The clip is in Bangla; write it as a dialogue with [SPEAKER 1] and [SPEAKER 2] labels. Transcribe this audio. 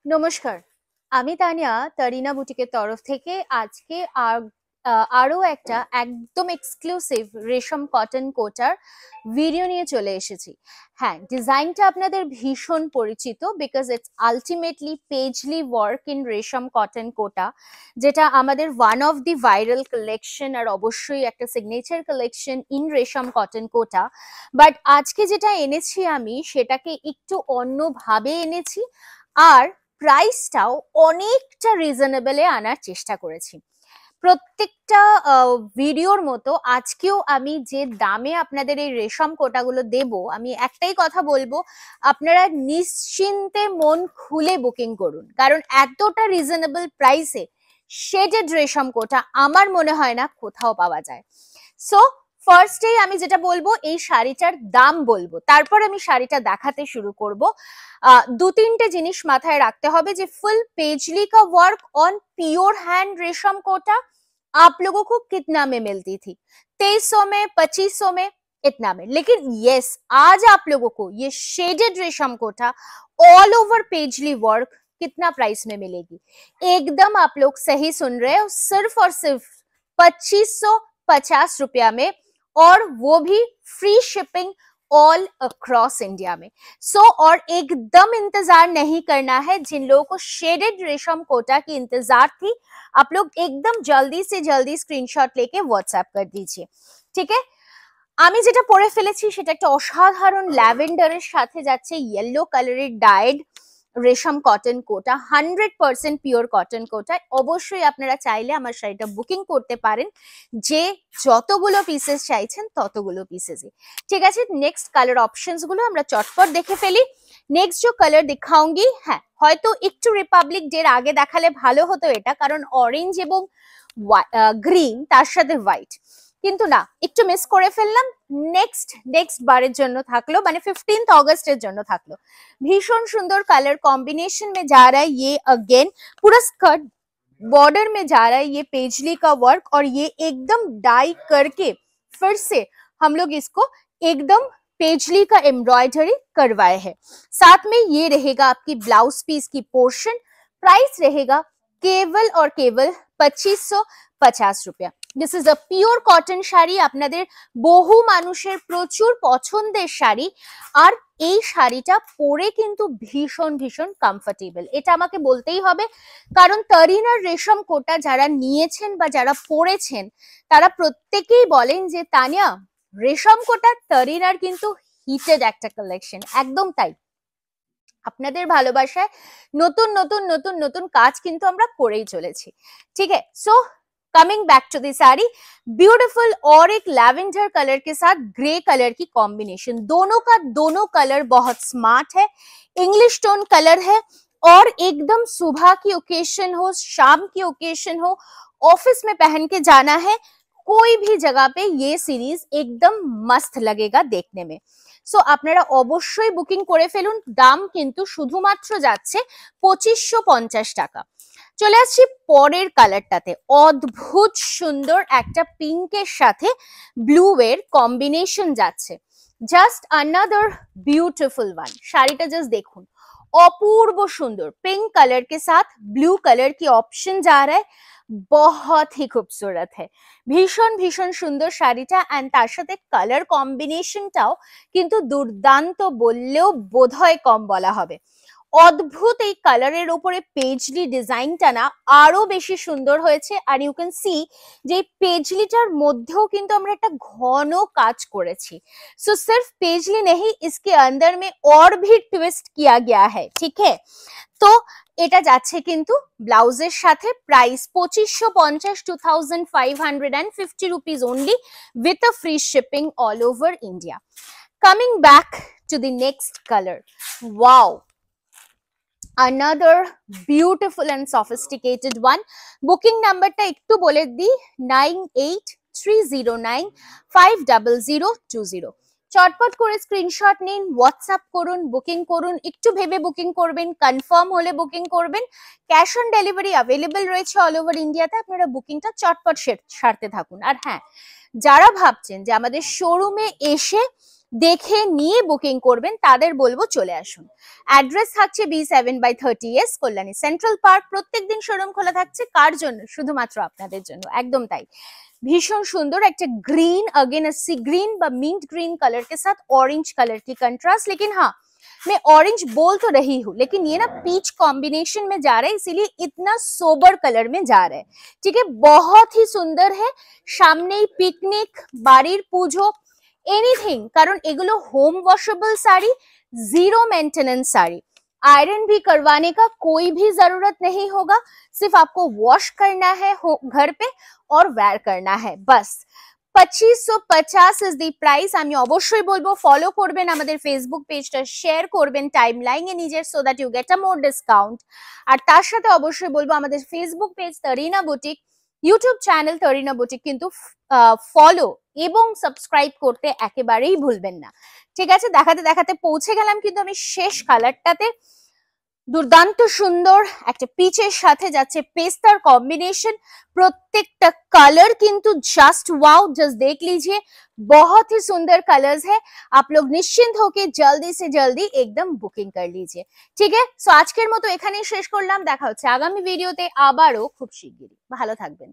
[SPEAKER 1] নমস্কার, আমি তানিয়া তারিনা বুটিকের তরফ থেকে আজকে আরো একটা একদম এক্সক্লুসিভ রেশম কটন কোটার ভিডিও নিয়ে চলে এসেছি। হ্যাঁ, ডিজাইনটা আপনাদের ভীষণ পরিচিত because it's ultimately paisley work in resham cotton kota, যেটা আমাদের one of the viral collection আর অবশ্যই একটা signature collection in resham cotton kota. But আজকে যেটা এনেছি আমি সেটাকে একটু অন্যভাবে এনেছি, আর প্রাইসটাও অনেকটা রিজনেবলে আনার চেষ্টা করেছি। প্রত্যেকটা ভিডিওর মতো আজকেও আমি যে দামে আপনাদের এই রেশম কোটাগুলো দেব, আমি একটাই কথা বলবো, আপনারা নিশ্চিন্তে মন খুলে বুকিং করুন, কারণ এতটা রিজনেবল প্রাইসে শেডেড রেশম কোটা আমার মনে হয় না কোথাও পাওয়া যায়। সো ফার্স্টেই আমি যেটা বলবো, এই শাড়িটার দাম বলবো, তারপর আমি শাড়িটা দেখাতে শুরু করব। दो तीनटे जिनिस माथाय रखते होबे जे फुल पेजली का वर्क ऑन प्योर हैंड रेशम कोटा आप लोगों को कितना में मिलती थी? 2300 में, 2500 में, इतना में। लेकिन यस, आज आप लोगों को ये शेडेड रेशम Kota all over paisley work कितना प्राइस में मिलेगी? एकदम आप लोग सही सुन रहे हो, सिर्फ और सिर्फ 2550 रुपया में, और वो भी free shipping all across India में। और एकदम इंतजार नहीं करना है। जिन लोगों को शेडेड रेशम कोटा की इंतजार थी, आप लोग एकदम जल्दी से जल्दी स्क्रीनशॉट लेके व्हाट्सएप कर दीजिए, ठीक है। আমি যেটা পরে ফেলেছি সেটা একটা অসাধারণ ল্যাভেন্ডারের সাথে যাচ্ছে ইয়েলো কালারের ডাইড রেশম কটন কোটা, 100% পিওর কটন কোটা। অবশ্যই আপনারা চাইলে আমার শাড়িটা বুকিং করতে পারেন, যে যতগুলো পিসেস চাইছেন ততগুলো পিসেসই। ঠিক আছে, নেক্সট কালার অপশনস গুলো আমরা চটপট দেখে ফেলি। নেক্সট যে কালার দেখাউঙ্গি, হ্যাঁ হয়তো একটু রিপাবলিক ডের আগে দেখালে ভালো হতো এটা, কারণ অরেঞ্জ এবং গ্রিন তার সাথে হোয়াইট, কিন্তু না, একটু মিস করে ফেললাম। নেক্সট বারের জন্য থাকলো, মানে 15 अगस्त জন্য থাকলো। भीषण सुंदर कलर कॉम्बिनेशन में जा रहा है ये, अगेन पूरा स्कर्ट बॉर्डर में जा रहा है ये पेजली का वर्क, और ये एकदम डाई करके फिर से हम लोग इसको एकदम पेजली का एम्ब्रॉयडरी करवाए हैं। साथ में ये रहेगा आपकी ब्लाउज पीस की पोर्शन। प्राइस रहेगा केवल और केवल 2550 रुपया। दिस इज अ पियोर कटन শাড়ি, আপনাদের বহু মানুষের প্রচুর পছন্দের শাড়ি, আর এই শাড়িটা পরে কিন্তু ভীষণ ভীষণ কমফোর্টেবল, এটা আমাকে বলতেই হবে। কারণ তারিনার রেশম কোটা যারা নিয়েছেন বা যারা পরেছেন তারা প্রত্যেকেই বলেন যে তানিয়া, রেশম কোটা তারিনার কিন্তু হিটেড একটা কালেকশন। একদম তাই, আপনাদের ভালোবাসায় নতুন নতুন নতুন নতুন কাজ কিন্তু আমরা করেই চলেছি, ঠিক है। So coming back to the sari, beautiful और एक लैवेंडर कलर के साथ ग्रे कलर की कॉम्बिनेशन, दोनों का दोनों कलर बहुत स्मार्ट है, इंग्लिश टोन कलर है, और एकदम सुबह की ओकेशन हो, शाम की ओकेशन हो, ऑफिस में पहन के जाना है, कोई भी जगह पे ये सीरीज एकदम मस्त लगेगा देखने में। সো আপনারা অবশ্যই বুকিং করে ফেলুন। দাম কিন্তু শুধুমাত্র যাচ্ছে 2550 টাকা। চলে আসছি পরের কালারটাতে, অদ্ভুত সুন্দর একটা পিঙ্কের সাথে ব্লু এর কম্বিনেশন যাচ্ছে, জাস্ট अनदर ब्यूटीफुल वन। শাড়িটা জাস্ট দেখুন, अपूर्व सुंदर पिंक कलर के साथ ब्लू कलर की ऑप्शन जा रहा है, बहुत ही खूबसूरत है, भीषण भीषण सुंदर শাড়িটা। এন্ড তার সাথে কালার কম্বিনেশনটাও কিন্তু দুর্দান্ত বললেও বোধহয় কম বলা হবে। অদ্ভুত এই কালারের উপরে পেজলি ডিজাইনটা না আরো বেশি সুন্দর হয়েছে, আর ইউ ক্যান সি যে পেজলিটার মধ্যেও কিন্তু আমরা একটা ঘন কাজ করেছি। सो सिर्फ पेजली नहीं, इसके अंदर में और भी ट्विस्ट किया गया है, ठीक है। তো এটা যাচ্ছে কিন্তু ব্লাউজের সাথে, price 2550, 2550 rupees only with a free shipping all over India. Coming back to the next color, wow, another beautiful and sophisticated one. Booking number টা একটু বলে দি, 9830950020। চটপট করে স্ক্রিনশট নিন, হোয়াটসঅ্যাপ করুন, বুকিং করুন, একটু ভেবে বুকিং করবেন, কনফার্ম হলে বুকিং করবেন। ক্যাশ অন ডেলিভারি অ্যাভেলেবল রয়েছে অল ওভার ইন্ডিয়াতে, আপনারা বুকিংটা চটপট সারতে থাকুন। আর হ্যাঁ, যারা ভাবছেন যে আমাদের শোরুমে এসে দেখে নিয়ে বুকিং করবেন তাদের বলবো চলে আসুন। অ্যাড্রেস থাকছে B7/30S কল্যাণী সেন্ট্রাল পার্ক। প্রত্যেকদিন শোরুম খোলা থাকছে কার জন্য? শুধুমাত্র আপনাদের জন্য, একদম তাই। भीषण सुंदर एक ग्रीन, अगेन सी ग्रीन व मिंट ग्रीन कलर के साथ ऑरेंज कलर की कंट्रास्ट। लेकिन हाँ, मैं ऑरेंज बोल तो रही हूँ लेकिन ये ना पीच कॉम्बिनेशन में जा रहा है, इसीलिए इतना सोबर कलर में जा रहा है। ठीक है, बहुत ही सुंदर है। सामने पिकनिक, बाड़ीर पूजो, एनीथिंग, कारण एगुलो home washable sari, zero maintenance sari, iron भी करवाने का कोई भी जरूरत नहीं होगा, सिर्फ आपको वॉश करना है घर पे और वेयर करना है बस। 2550 इज दी प्राइस। আমি অবশ্যই বলবো ফলো করবেন আমাদের ফেসবুক পেজটা, শেয়ার করবেন টাইমলাইনে নিজের, so that you get a more discount. আর তার সাথে অবশ্যই বলবো আমাদের Facebook page Tarina boutique, YouTube channel Tarina boutique কিন্তু ফলো এবং সাবস্ক্রাইব করতে একেবারেই ভুলবেন না। ঠিক আছে, দেখাতে দেখাতে পৌঁছে গেলাম কিন্তু আমি শেষ কালারটাতে। দুর্দান্ত সুন্দর একটা পিচের সাথে যাচ্ছে পেস্তার कॉम्बिनेशन। प्रत्येकटा कलर किंतु जस्ट वाओ, जस्ट देख लीजिए, बहुत ही सुंदर कलर्स है। आप लोग निश्चिंत होके जल्दी से जल्दी एकदम बुकिंग कर लीजिए। ठीक है, सो আজকের মতো এখানেই শেষ করলাম। দেখা হচ্ছে আগামী ভিডিওতে আবারও খুব শিগগিরই। ভালো থাকবেন।